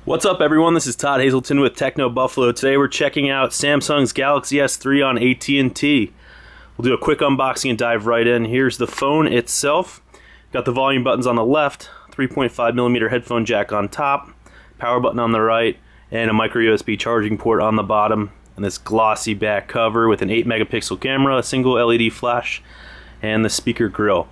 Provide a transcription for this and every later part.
What's up, everyone? This is Todd Hazelton with Techno Buffalo. Today we're checking out Samsung's Galaxy S3 on AT&T. We'll do a quick unboxing and dive right in. Here's the phone itself. Got the volume buttons on the left, 3.5mm headphone jack on top, power button on the right, and a micro USB charging port on the bottom. And this glossy back cover with an 8-megapixel camera, a single LED flash, and the speaker grill.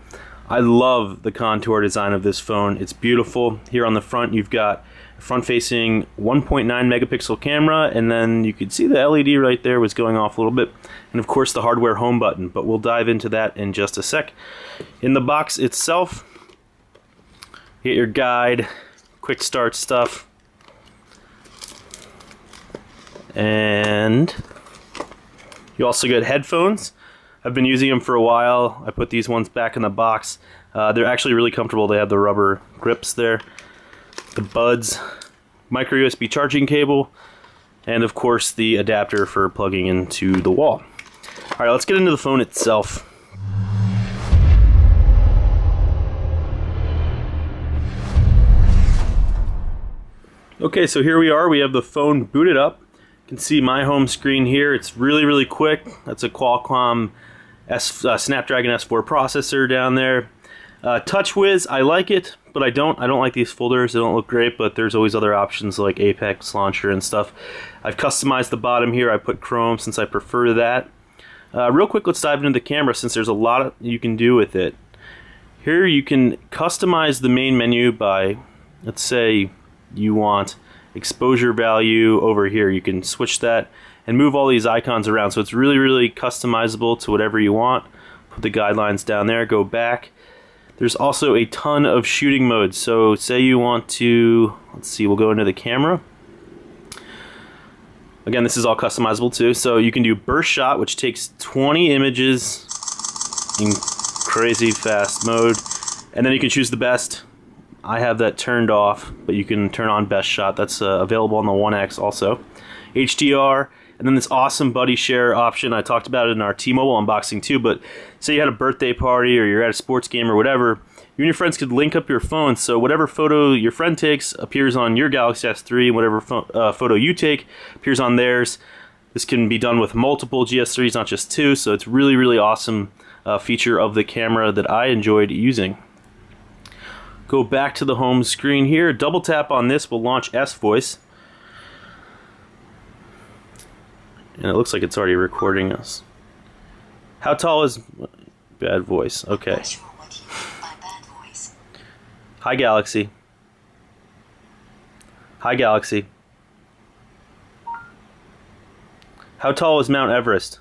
I love the contour design of this phone. It's beautiful. Here on the front you've got a front-facing 1.9 megapixel camera, and then you could see the LED right there was going off a little bit, and of course the hardware home button, but we'll dive into that in just a sec. In the box itself, you get your guide, quick start stuff, and you also get headphones. I've been using them for a while. I put these ones back in the box. They're actually really comfortable. They have the rubber grips there. The buds, micro USB charging cable, and of course the adapter for plugging into the wall. Alright, let's get into the phone itself. Okay, so here we are. We have the phone booted up. You can see my home screen here. It's really quick. That's a Qualcomm Snapdragon S4 processor down there. TouchWiz, I like it, but I don't like these folders. They don't look great, but there's always other options like Apex Launcher and stuff. I've customized the bottom here. I put Chrome since I prefer that. Real quick, let's dive into the camera since there's a lot you can do with it. Here you can customize the main menu by, let's say you want exposure value over here. You can switch that and move all these icons around, so it's really customizable to whatever you want. Put the guidelines down there, go back. There's also a ton of shooting modes, so say you want to, let's see, we'll go into the camera. Again, this is all customizable too, so you can do burst shot, which takes 20 images in crazy fast mode, and then you can choose the best. I have that turned off, but you can turn on best shot. That's available on the 1X also. HDR, and then this awesome buddy share option. I talked about it in our T-Mobile unboxing too, but say you had a birthday party or you're at a sports game or whatever, you and your friends could link up your phones, so whatever photo your friend takes appears on your Galaxy S3, and whatever photo you take appears on theirs. This can be done with multiple GS3s, not just two, so it's really awesome feature of the camera that I enjoyed using. Go back to the home screen here. Double tap on this will launch S-Voice. And it looks like it's already recording us. How tall is bad voice? Okay. Hi Galaxy. Hi Galaxy. How tall is Mount Everest?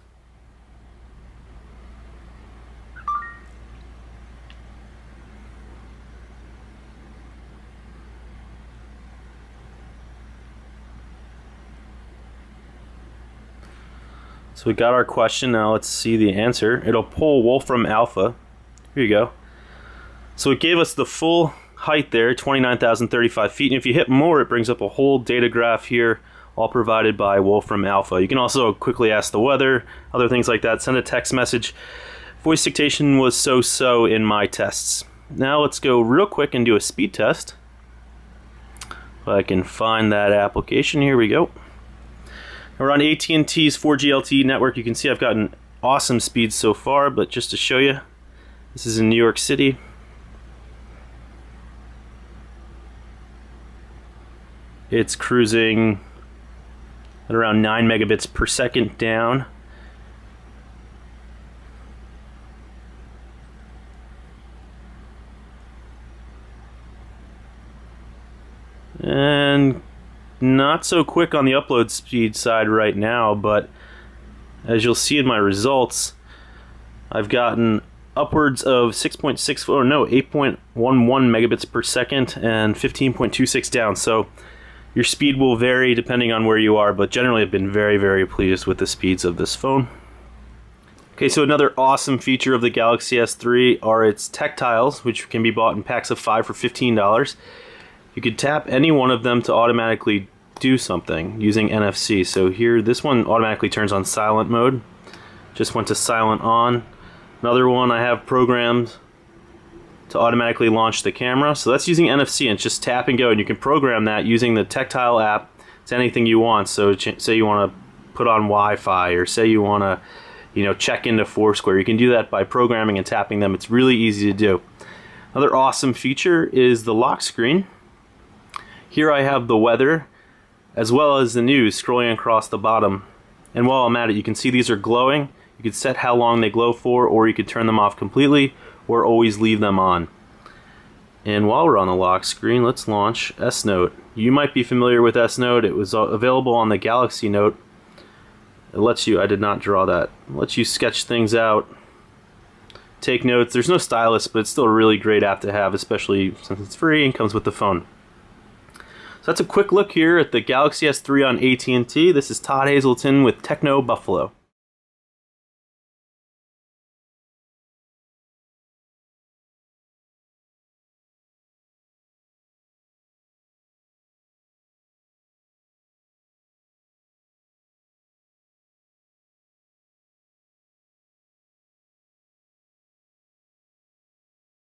So we got our question, now let's see the answer. It'll pull Wolfram Alpha. Here you go. So it gave us the full height there, 29,035 feet, and if you hit more, it brings up a whole data graph here, all provided by Wolfram Alpha. You can also quickly ask the weather, other things like that, send a text message. Voice dictation was so-so in my tests. Now let's go real quick and do a speed test. If I can find that application, here we go. We're on AT&T's 4G LTE network. You can see I've gotten awesome speeds so far, but just to show you, this is in New York City. It's cruising at around 9 megabits per second down. And not so quick on the upload speed side right now, but as you'll see in my results, I've gotten upwards of 8.11 megabits per second and 15.26 down. So your speed will vary depending on where you are, but generally I've been very pleased with the speeds of this phone. Okay, so another awesome feature of the Galaxy S3 are its tactiles, which can be bought in packs of 5 for $15. You could tap any one of them to automatically do something using NFC. So here, this one automatically turns on silent mode. Just went to silent on. Another one I have programmed to automatically launch the camera. So that's using NFC, and it's just tap and go, and you can program that using the Tactile app to anything you want. So say you want to put on Wi-Fi, or say you want to, you know, check into Foursquare. You can do that by programming and tapping them. It's really easy to do. Another awesome feature is the lock screen. Here I have the weather as well as the news scrolling across the bottom. And while I'm at it, you can see these are glowing. You can set how long they glow for, or you could turn them off completely, or always leave them on. And while we're on the lock screen, let's launch S Note. You might be familiar with S Note. It was available on the Galaxy Note. It lets you, I did not draw that, it lets you sketch things out, take notes. There's no stylus, but it's still a really great app to have, especially since it's free and comes with the phone. So that's a quick look here at the Galaxy S3 on AT&T. This is Todd Hazelton with Techno Buffalo.